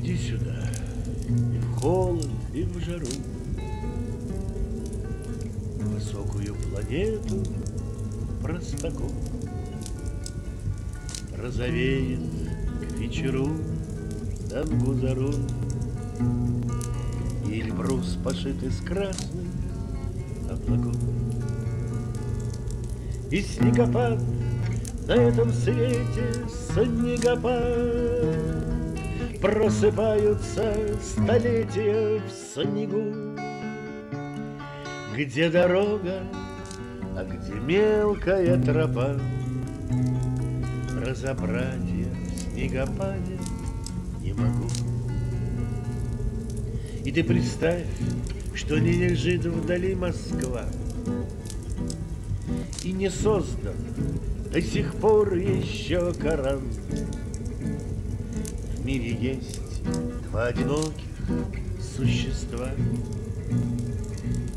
Иди сюда, и в холод, и в жару, на высокую планету простаков. Розовеет к вечеру Дангузару, и Эльбрус пошит из красных облаков. И снегопад на этом свете, снегопад, просыпаются столетия в снегу, где дорога, а где мелкая тропа. Разобрать я в снегопаде не могу. И ты представь, что не лежит вдали Москва, и не создан до сих пор еще Коран. В мире есть два одиноких существа: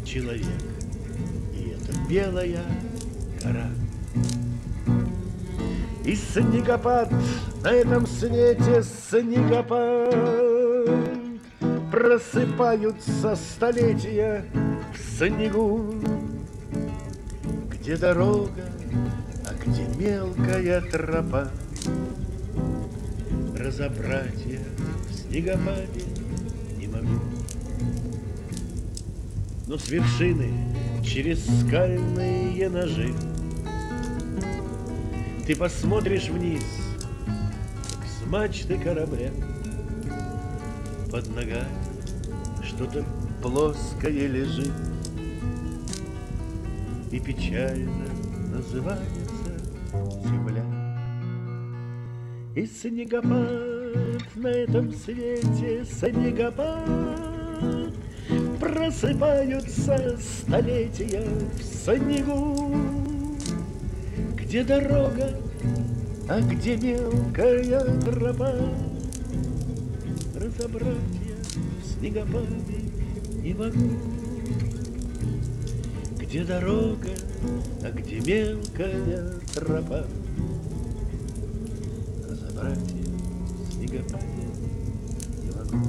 человек и эта белая гора. И снегопад на этом свете, снегопад, просыпаются столетия в снегу, где дорога, а где мелкая тропа. Разобрать я в снегопаде не могу. Но с вершины через скальные ножи ты посмотришь вниз, как с мачты корабля. Под ногами что-то плоское лежит и печально называется земля. И снегопад на этом свете, снегопад, просыпаются столетия в снегу, где дорога, а где мелкая тропа. Разобрать я в снегопаде не могу, где дорога, а где мелкая тропа. Разобрать я в снегопаде не могу.